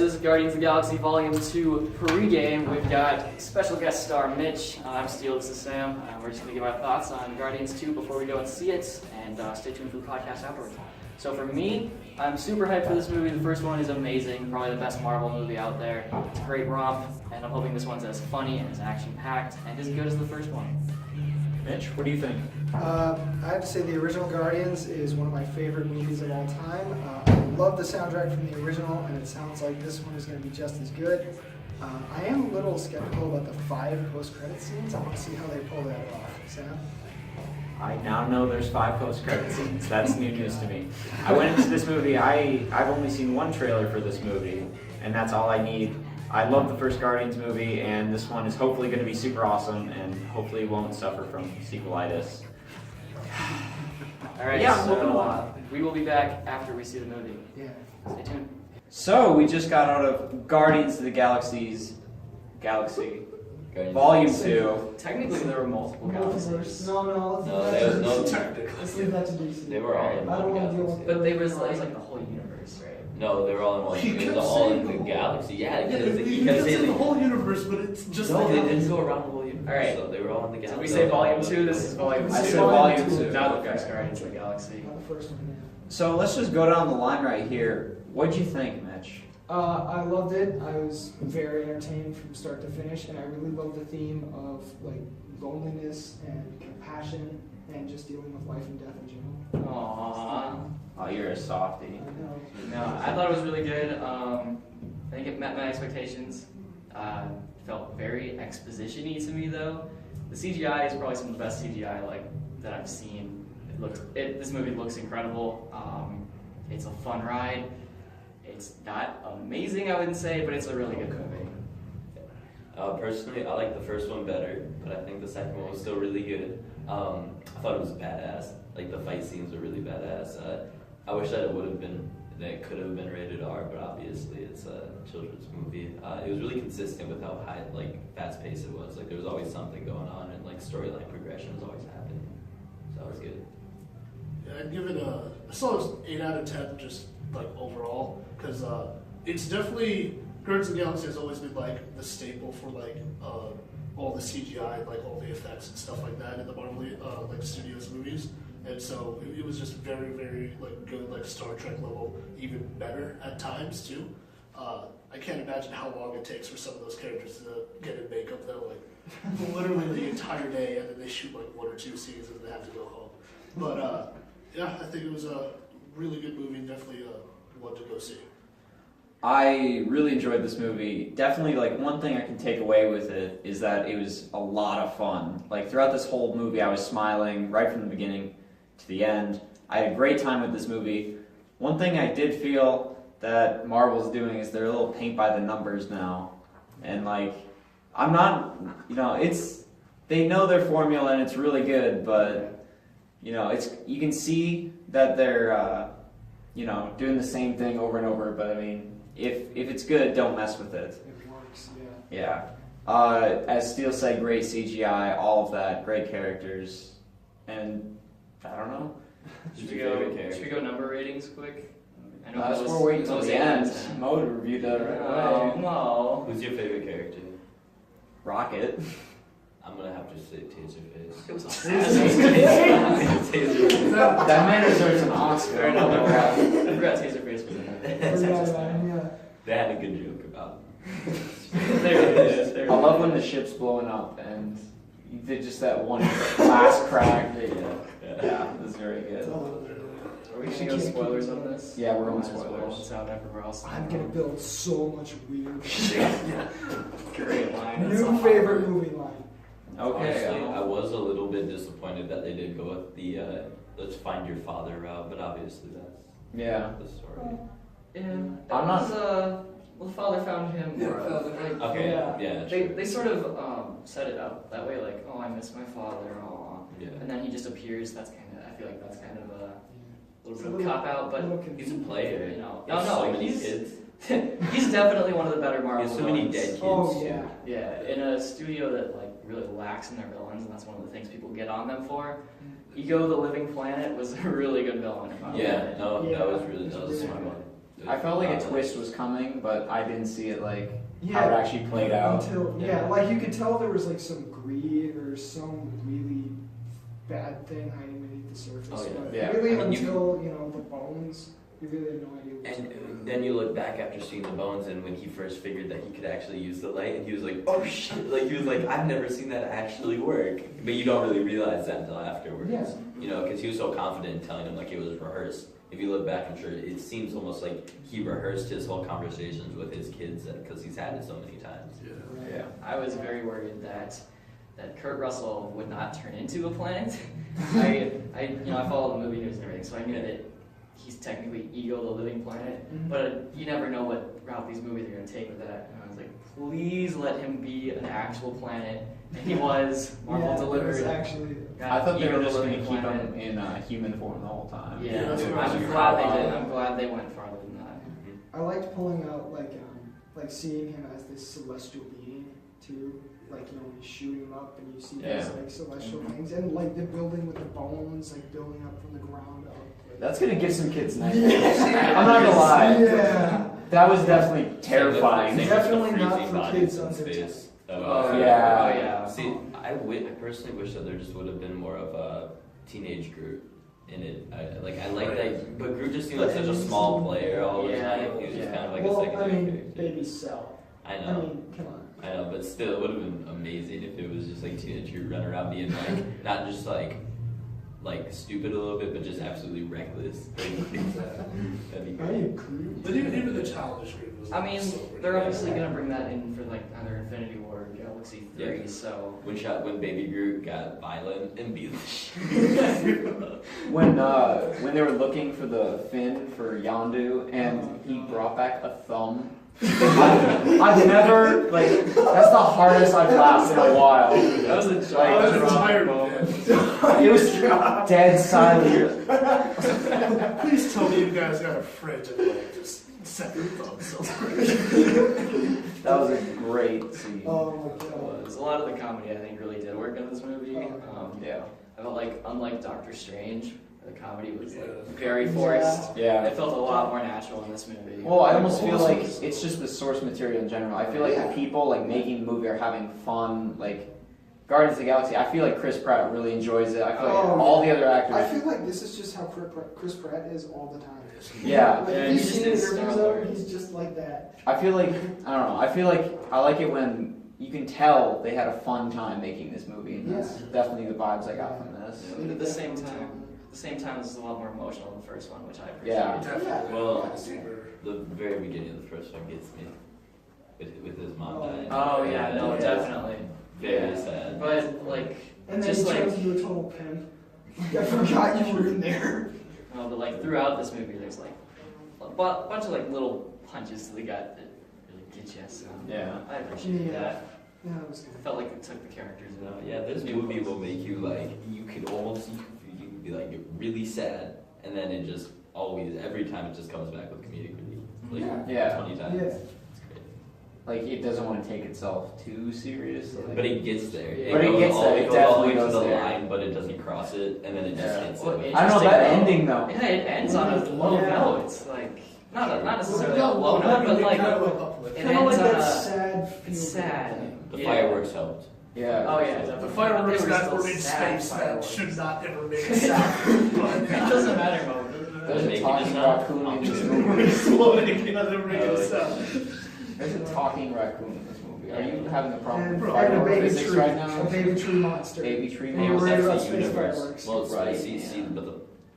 this is Guardians of the Galaxy Volume 2 pregame. We've got special guest star Mitch. I'm Steele, this is Sam. We're just going to give our thoughts on Guardians 2 before we go and see it, and stay tuned for the podcast afterwards. So for me, I'm super hyped for this movie. The first one is amazing, probably the best Marvel movie out there. It's a great romp, and I'm hoping this one's as funny and as action-packed and as good as the first one. Mitch, what do you think? I have to say the original Guardians is one of my favorite movies of all time. I love the soundtrack from the original, and it sounds like this one is going to be just as good. I am a little skeptical about the 5 post-credit scenes. I want to see how they pull that off. Sam? I now know there's 5 post-credit scenes. That's new news to me. I went into this movie, I've only seen one trailer for this movie, and that's all I need. I love the first Guardians movie, and this one is hopefully going to be super awesome, and hopefully won't suffer from sequelitis. All right, Yeah, so we will be back after we see the movie. Yeah. Stay tuned. So, we just got out of Guardians of the Galaxy, Volume 2. Technically, there were multiple galaxies. No, No, there was no let's leave that to DC. They were all in I don't one want to deal galaxy. with But they was like the whole universe, right? No, they were all in one. You It was kept all in saying the the whole- galaxy. Yeah, Yeah, because you kept saying the they whole universe, but it's just no, the they galaxy. didn't go around the whole universe. All right. So they were all in the Did galaxy. we say Volume 2? This is Volume 2. I said Volume Volume 2. Not the first Guardians of the Galaxy. Not the first one, yeah. So, let's just go down the line right here. What'd you think, Mitch? I loved it. I was very entertained from start to finish, and I really loved the theme of like loneliness and compassion and just dealing with life and death in general. Aww. Oh, you're a softie. I know. No, I thought it was really good. I think it met my expectations. Felt very exposition-y to me, though. The CGI is probably some of the best CGI that I've seen. This movie looks incredible. It's a fun ride. It's not amazing, I wouldn't say, but it's a really good movie. Personally, I like the first one better, but I think the second one was still really good. I thought it was badass. Like the fight scenes were really badass. I wish that it could have been rated R, but obviously it's a children's movie. It was really consistent with how high, fast paced it was. Like there was always something going on, and storyline progression was always happening. So that was good. Yeah, I'd give it a solid 8 out of 10, just overall, because it's definitely Guardians of the Galaxy has always been the staple for all the CGI, all the effects and stuff like that in the Marvel Studios movies, and so it was just very, very good, Star Trek level, even better at times too. I can't imagine how long it takes for some of those characters to get in makeup though, literally the entire day, and then they shoot 1 or 2 scenes and then they have to go home. But yeah, I think it was a really good movie, definitely one to go see. I really enjoyed this movie. Definitely, one thing I can take away with it is that it was a lot of fun. Throughout this whole movie, I was smiling right from the beginning to the end. I had a great time with this movie. One thing I did feel that Marvel's doing is they're a little paint by the numbers now. And, I'm not, they know their formula and it's really good, but, you can see that they're, doing the same thing over and over, but if it's good, don't mess with it. It works, yeah. Yeah. As Steele said, great CGI, all of that, great characters, and I don't know. Should we go number ratings quick? I know That's those- we're waiting till those the end. 8. Mo reviewed that right Oh, away. no. Who's your favorite character? Rocket. I'm gonna have to say Taserface. It was Taserface. That man deserves an Oscar. I forgot Taserface was in it. Yeah. They had a good joke about him. There it is. I love when the ship's blowing up and you did just that one glass crack. Yeah, it was very good. Are we gonna go spoilers on this? Yeah, we're going Might as well. spoilers. It's out everywhere else. I'm gonna build so much weird shit. Great line. New favorite movie line. Okay. Honestly, I was a little bit disappointed that they did go with the let's find your father route, but obviously that's Yeah. the story. Yeah, I'm not- well, the father found him. Yeah, more of, Okay, Yeah. yeah, They sure. they sort of set it up that way, oh, I miss my father, aw. Yeah. And then he just appears. I feel like that's kind of a It's a little bit of a cop out, but He's a player. you know, He has so many he's kids. he's definitely one of the better He Marvel has so many villains. dead kids. Oh yeah. Yeah, in a studio that really lacks in their villains, and that's one of the things people get on them for. Ego the Living Planet was a really good villain. Yeah, no, Yeah, that was a it's smart really one. I felt like a twist was coming, but I didn't see it like how it actually played out. Until Yeah. like you could tell there was like some greed or some really bad thing hiding beneath the surface. Oh, yeah. But Yeah. really I mean, until the bones, you really had no idea what was And going on. then you look back after seeing the bones, and when he first figured that he could actually use the light, and he was like, "Oh shit!" Like he was like, "I've never seen that actually work." But you don't really realize that until afterwards. Yeah. You know, because he was so confident in telling him like it was rehearsed. If you look back, I'm sure it seems almost like he rehearsed his whole conversations with his kids because he's had it so many times. Yeah. Yeah. I was very worried that Kurt Russell would not turn into a planet. I follow the movie news and everything, so I knew that he's technically Ego, the living planet. Mhm. But you never know what route these movies are going to take with that. And I was like, please let him be an actual planet. And he was. Marvel yeah, it delivered. was actually. I thought they Ego, were the just going to living keep planet. him in human form the whole time. Yeah, that's what I was I'm afraid glad of. they did. I'm glad they went farther than that. I liked pulling out like seeing him as this celestial being too. Like when you shoot him up and you see these Yeah. like celestial things, and like the building with the bones, like building up from the ground up. Like, That's going to give some kids nightmares. I'm not going to lie. Yeah. That was definitely terrifying. Same with the Definitely not freezing for bodies kids in under space. Oh, yeah. Oh, yeah. See, I personally wish that there just would have been more of a teenage Groot in it. I like that, but Groot just seemed like such a small player all the Yeah, time. He was just yeah. kind of like well, a secondary I mean, character. baby Cell. I I know. mean, come on. I know, but still, it would have been amazing if it was just like teenage Groot running around being like, not just like stupid a little bit, but just absolutely reckless. That'd be Are great. you Groot? But even the childish Groot was. I mean, so pretty they're good. obviously going to bring that in for like either Infinity War or Galaxy 3, Yeah. so. When Baby Groot got violent and beat the shit. When they were looking for the fin for Yondu and he brought back a thumb. I've never that's the hardest I've laughed in a while. That was a I was Like, tired of it was dead silent. Please tell me you guys got a fridge and like just set your thumbs over. That was a great scene. Oh my god. was. A lot of the comedy, I think, really did work in this movie. Yeah. I felt like, unlike Doctor Strange, the comedy was like Yeah. very forced. Yeah. It felt a lot more natural in this movie. Well, I almost feel like it's just the source material in general. I feel like the people like making the movie are having fun. Like Guardians of the Galaxy, I feel like Chris Pratt really enjoys it. I feel like Oh, all the other I actors. feel like this is just how Chris Pratt is all the time. Yeah. Like, Yeah, you've he just seen is interviews Star-Lord. of him, he's just like that. I feel like I don't know. I feel like I like it when you can tell they had a fun time making this movie. And that's definitely the vibes I got from this. But at the same time, this is a lot more emotional than the first one, which I appreciate. Yeah. Definitely. Well, Super. the very beginning of the first one gets me with his mom dying. Oh yeah, no, Yeah. definitely. Very Yeah. sad. But like, And then just he like, turns into a total pimp. I forgot you were in there. no, but like throughout this movie, there's like a bunch of like little punches to the gut that really get you. So Yeah. I appreciate Yeah. that. Yeah, it was I good. felt like it took the characters No, out. yeah, this movie will make you like you can almost you can be like really sad, and then it just always every time it just comes back with comedic relief, like Yeah. 20 times. Yeah. It's great. Like it doesn't want to take itself too serious. Like, But it gets there. But it gets there. It It goes all the way definitely to goes the there. line, but it doesn't cross it, and then it just Yeah. hits Well, it. I don't know that Interesting, ending though. Yeah, it ends on a low Yeah. note. It's like not necessarily No, a low no, note, but they like kind of look up with it Kind of like ends on that a. sad feel. It's sad. The Yeah. fireworks helped. Yeah. Oh yeah, The definitely. fireworks But they that still were in sad space that fireworks. should not ever make a sound. It doesn't matter, Mo. There's Make a it talking just not raccoon in this punctuate. movie. Exploding, it doesn't make Oh, a yeah. sound. There's a talking raccoon in this movie. Are you having a problem And, with and a firework baby physics tree. right now? A baby tree monster. Baby tree And you're monster. worried That's about the space universe. fireworks. Well, it's Right, see, yeah. but the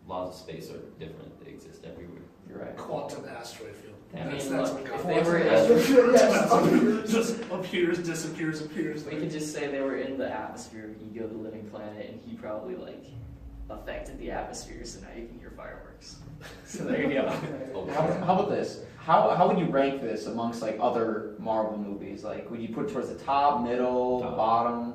laws of space are different. They exist everywhere. You're right. Quantum asteroid field. I That's mean, look, what if God they wants. were Yes. Just appears, disappears, appears. We could just say they were in the atmosphere of Ego, the living planet, and he probably like affected the atmosphere, so now you can hear fireworks. So there you go. Oh, How about this? How would you rank this amongst like other Marvel movies? Like, would you put it towards the top, middle, Top. bottom?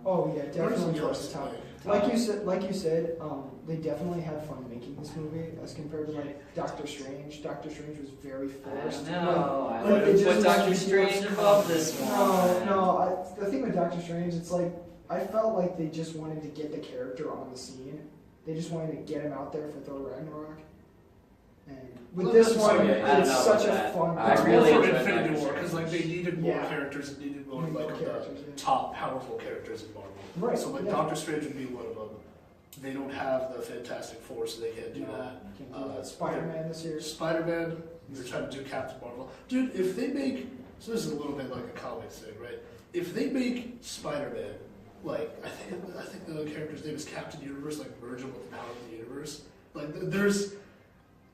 Oh yeah, Where's definitely the towards the top. top? Like you said, they definitely had fun making this movie as compared to like Doctor Strange. Doctor Strange was very forced. No, I Like, would they just put Doctor wanted to do Strange it- above this one. No. The thing with Doctor Strange, it's like I felt like they just wanted to get the character on the scene. They just wanted to get him out there for Thor Ragnarok. And with Well, this that's- one, I don't know it's about such a that. fun. I It's really more for enjoyed Infinity Doctor War because like they needed more Yeah. characters and needed more Need like more of the characters, yeah. top powerful characters in Marvel. Right, So like yeah. Doctor Strange would be one of them. They don't have the Fantastic Four, so they can't do No, that. can't do that. Spider-Man this year. Spider-Man, they're trying to do Captain Marvel. Dude, if they make, so this is a little bit like a comics thing, right? If they make Spider-Man, like, I think the character's name is Captain Universe, like, merge him with the power of the universe. Like, there's,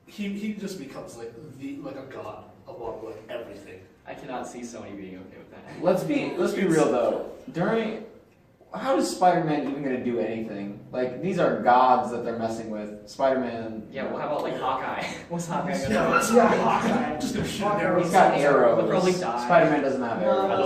he just becomes, like, a god among, like, everything. I cannot see Sony being okay with that. Let's be real though. How is Spider-Man even gonna do anything? Like these are gods that they're messing with. Spider-Man. Yeah, well, how about like Hawkeye? What's Hawkeye gonna Yeah, do? that's Yeah, Hawkeye. Hawkeye. Just gonna shoot Hawkeye. arrows. He's got arrows. He'll probably die. Spider-Man doesn't have No, arrows. I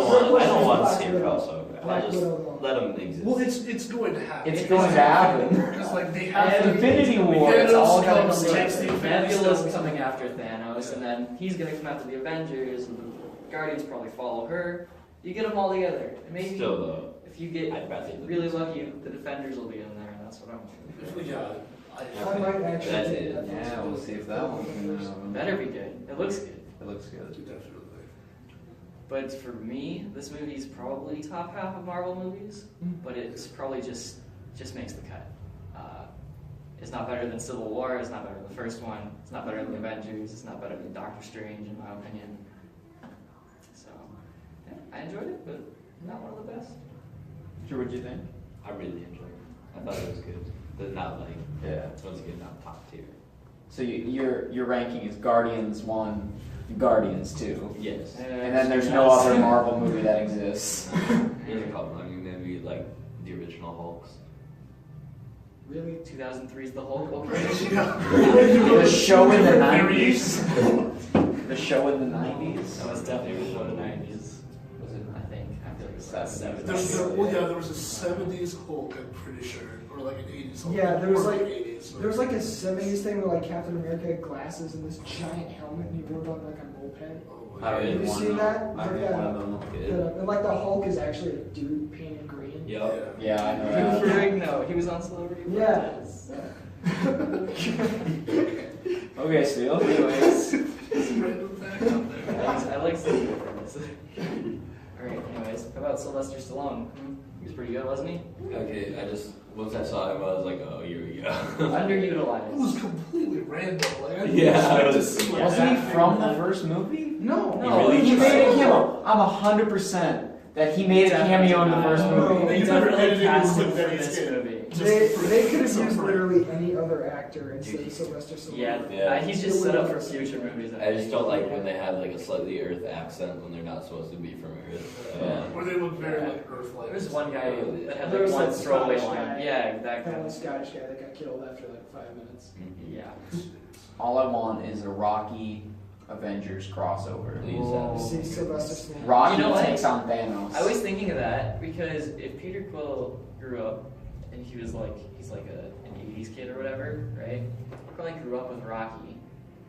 don't want to Black see a Widow. crossover. Black I'll just Widow. let them exist. Well, it's going to happen. It's going to happen. Because, like, they have And to. Infinity War. It's all Thanos gonna comes, come takes the together. Infinity Nebula's Stones. coming after Thanos, and then he's gonna come after the Avengers, and the Guardians probably follow her. You get them all together. And maybe Still though, if you get I'd rather really lucky, the Defenders will be in there, and that's what I'm hoping. Yeah. I might actually. That's take it. that. Yeah, we'll see if that one can happen. Better be good. It looks good. It looks good. Definitely. But for me, this movie's probably top half of Marvel movies, but it's probably just makes the cut. It's not better than Civil War, it's not better than the first one, it's not better than the Avengers, it's not better than Doctor Strange in my opinion. So, yeah, I enjoyed it, but not one of the best. Drew, what'd you think? I really enjoyed it. I thought it was good, but not like Yeah. once again not top tier. So your ranking is Guardians 1, Guardians 2. Yes, And then there's no other Marvel movie that exists. there's a couple. I mean, maybe like the original Hulks. Really? 2003's The Hulk? Okay. The show in the Variations. 90s? The show in the 90s? That was definitely before the 90s. Was it? I think. I feel like it was That's 70s. There was a 70s Hulk, I'm pretty sure, or like an 80s Hulk. Yeah, there was or like- 80s. There was like a 70s thing where like Captain America had glasses and this giant helmet and he rode on like a moped. Oh, I don't Have even you want seen to that? know. I don't even want to know. Good. And like the Hulk is actually a dude painted green. Yep. Yeah, I know He was that. wearing, no, he was on Celebrity Yeah. Apprentice. Okay, Steele. Anyways. Just a random fact out there. I like Celebrity Apprentice. Alright, anyways, how about Sylvester Stallone? He was pretty good, wasn't he? Okay, once I saw him, I was like, oh, here we go. It Underutilized. was completely random. Like, I didn't Yeah, expect it to was- see like Wasn't that. he from the first movie? No. No, really He just- made a cameo. I'm 100% that he made a cameo in the first movie. They They never definitely edited cast him him with for Benny this Skin. movie. They could have So used great. literally any other actor instead of Sylvester Stallone. Yeah, Yeah. he's just set up for future movies. I just don't like when they have like a slightly Earth accent when they're not supposed to be from Earth. Or they look very like Earth-like. There was one guy that had There like was one that throwaway Scottish line. guy. Yeah, that That kind one of. Scottish guy that got killed after like 5 minutes. Mhm. Yeah. All I want is a Rocky Avengers crossover. Please, Whoa. See Sylvester Stallone. Rocky You know what? takes on Thanos. I was thinking of that because if Peter Quill grew up and he's like an 80s kid or whatever, right? He probably grew up with Rocky.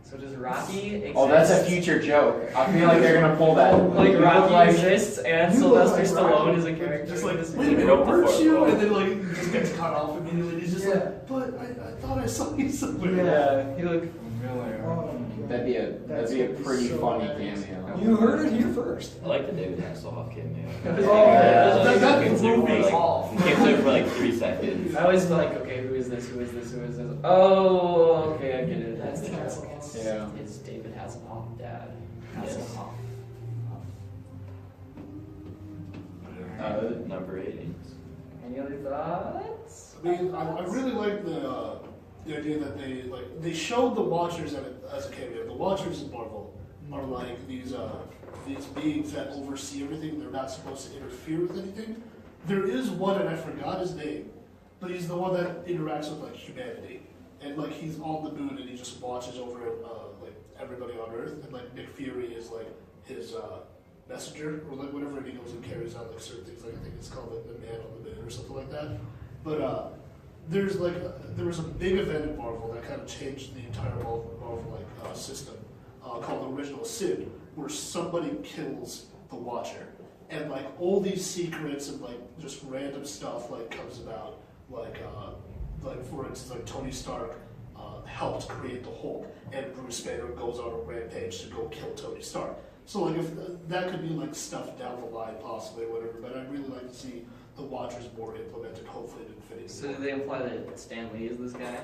So does Rocky exist? Oh, that's a future joke. I feel like they're gonna pull that. Like You look Rocky like- exists and You look Sylvester like Stallone Rocky. is a character. Just in like, this wait a movie. minute, Nope, weren't before- you? oh. And then like he just gets cut off immediately. He's just Yeah. like, but I thought I saw you somewhere. Yeah, he looked familiar. Oh, God. That'd be a That's pretty gonna be so funny hilarious. cameo. You heard it here first. I like the David Hasselhoff cameo. Oh, yeah. That Came through movie for, is like- off. Came through for like 3 seconds. I always felt like, okay, who is this? Who is this? Who is this? Oh, okay, I get it. That's the Yeah. It's David Hasselhoff, Dad. Yes. Hasselhoff. Number 8. Any other thoughts? I mean, I really like the idea that they showed the Watchers as a cameo. The Watchers in Marvel are like these beings that oversee everything. They're not supposed to interfere with anything. There is one, and I forgot his name, but he's the one that interacts with like humanity, and like he's on the moon and he just watches over like everybody on Earth, and like Nick Fury is like his messenger or like whatever, and he goes and carries out like certain things. Like I think it's called like the Man on the Moon or something like that. But there was a big event in Marvel that kind of changed the entire Marvel system called Original Sin, where somebody kills the Watcher, and like all these secrets and like just random stuff like comes about, like for instance like Tony Stark helped create the Hulk, and Bruce Banner goes on a rampage to go kill Tony Stark. So like if that could be like stuff down the line possibly, or whatever. But I'd really like to see the Watchers more implemented, hopefully in Infinity So War. did they imply that Stan Lee is this guy?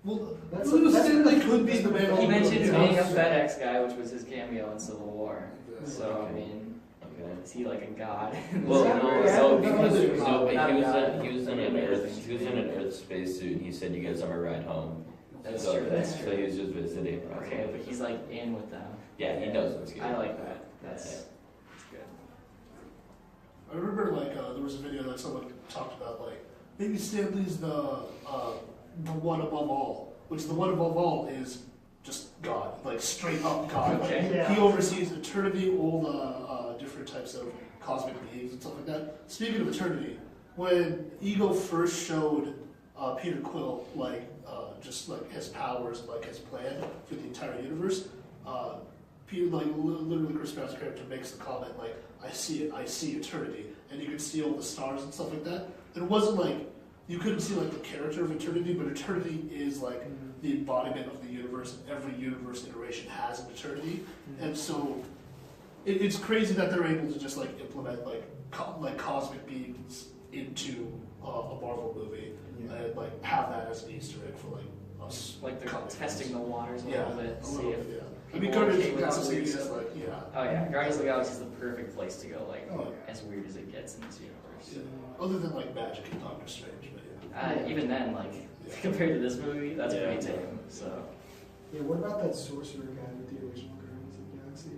Well, That's- Stanley could be the man. He on mentioned the- being a FedEx guy, which was his cameo in Civil War. Yeah. So I mean, Okay. is he like a god? Well, Yeah, no, yeah, no, yeah, because yeah. no, but Not he God. was in an Earth spacesuit, and he said, "You guys on my ride home." That's So- true. That's So true. he was just visiting. Okay, but he's like in with them. Yeah, he knows what's good. I like that. That's good. I remember like there was a video that someone talked about like maybe Stan Lee's the one above all, which the one above all is just God, like straight up God. Like, Okay. Yeah. he oversees eternity, all the different types of cosmic beings and stuff like that. Speaking of eternity, when Ego first showed Peter Quill like just like his powers, like his plan for the entire universe, Peter like literally Chris Pratt's character makes the comment like, "I see it, I see eternity," and you can see all the stars and stuff like that. It wasn't like you couldn't see like the character of eternity, but eternity is like the embodiment of the universe, and every universe iteration has an eternity, and so it's crazy that they're able to just like implement like cosmic beings into a Marvel movie and like have that as an Easter egg for like us. Like they're comic testing fans. the waters a Yeah, little bit, a see little if. bit, yeah. I mean, people are Guardians okay of with the this Galaxy weird is stuff. like, yeah. Oh yeah, Guardians of the Galaxy is the perfect place to go, like Oh, yeah. as weird as it gets in this universe. Yeah. Other than like Magic and Doctor Strange, but yeah. Even then, like Yeah. compared to this movie, that's Yeah. pretty tame. So Yeah, what about that sorcerer guy with the original Guardians of the Galaxy?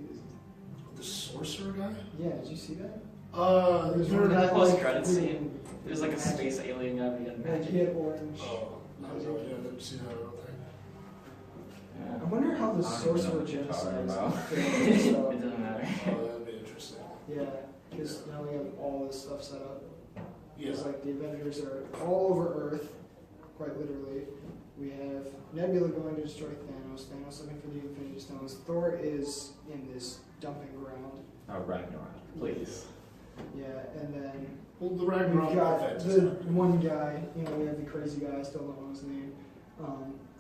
The Sorcerer guy? Yeah, did you see that? There's one in guy, the post-credit with- scene, there's like a space alien guy with Like magic. he had orange. Oh, I don't know. Yeah, I didn't see that. I don't think. I wonder how the I don't even know sorcerer what you're talking genocide about. is. It doesn't matter. Oh, that'd be interesting. Yeah, because now we have all this stuff set up. Yeah. It's like the Avengers are all over Earth, quite literally. We have Nebula going to destroy Thanos, Thanos looking for the Infinity Stones. Thor is in this dumping ground. Oh, Ragnarok, please. Yeah, and then Well, the we've Ragnarok got event is the happening. one guy, you know, we have the crazy guy, I still don't know his name,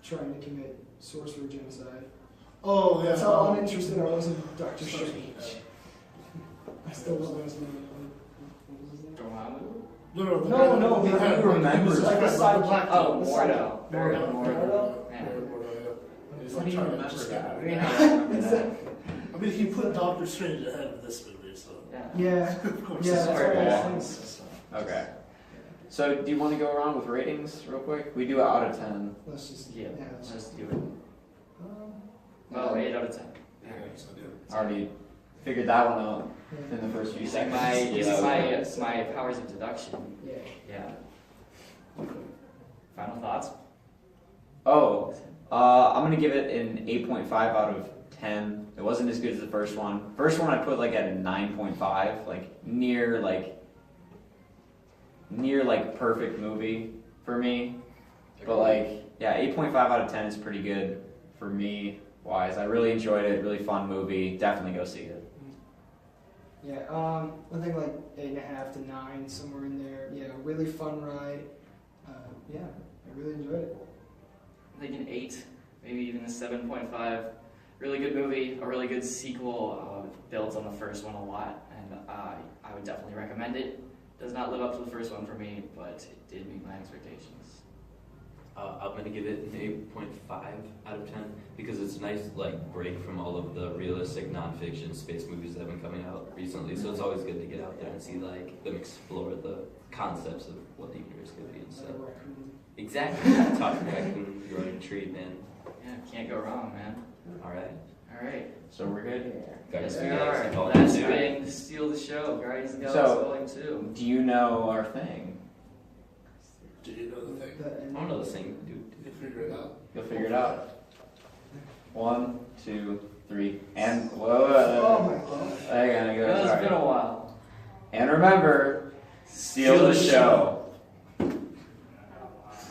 trying to commit sorcerer genocide. Oh, yeah. That's how uninterested I was in Doctor Strange. Strange. I still don't know his name. What was his name? Dormammu? No, the No, guy no, that- he had- you remember. he was Like like a side the black Oh, dude. Mordo. Baron Mordo. Mordo. Yeah. Baron Mordo, yeah. He's How like do you trying to remember just that? I mean, I remember Is that. I mean, he put Doctor Strange ahead of this movie, so Yeah. Yeah, of course. Yeah, it's that's hard. what I Yeah. was thinking. Okay. So, do you want to go around with ratings real quick? We do it out of 10. Let's just, Yeah, let's let's just do it. Um, Oh, 8 out of 10. Yeah, so I do. Already figured that one out yeah. in the first few Using seconds. my powers of deduction. Yeah. Yeah. Final thoughts? Oh, I'm gonna give it an 8.5 out of 10. It wasn't as good as the first one. First one I put like at a 9.5, like near perfect movie for me. But like, yeah, 8.5 out of 10 is pretty good for me wise. I really enjoyed it. Really fun movie. Definitely go see it. Yeah, I think like 8.5 to 9, somewhere in there. Yeah, really fun ride. Yeah, I really enjoyed it. I think an 8, maybe even a 7.5. Really good movie, a really good sequel. Builds on the first one a lot, and I would definitely recommend it. Does not live up to the first one for me, but it did meet my expectations. I'm gonna give it an 8.5 out of 10 because it's a nice like break from all of the realistic nonfiction space movies that have been coming out recently. So it's always good to get out there and see like them explore the concepts of what the universe could be and Like stuff. a raccoon. Exactly. Talk raccoon, you're on a treat, man. Yeah, can't go wrong, man. All right. All right. So we're good here. Yes, Guardians we of the Galaxy are. Volume That's 2. been Steal the Show, Guardians of the Galaxy So- Volume 2. Do you know our thing? Do you know the thing? I don't know the same, dude. You can figure it out. You'll figure it out. 1, 2, 3, and whoa. Oh my god. Hang on, I go. It's Sorry. been a while. And remember, steal the show.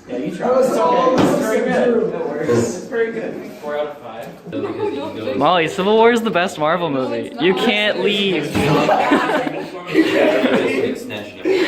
Yeah, you tried. That was It's all okay. It's very good. true. It works. It's very good. 4 out of 5. Because you can go- Molly, Civil War is the best Marvel movie. You can't leave. Extension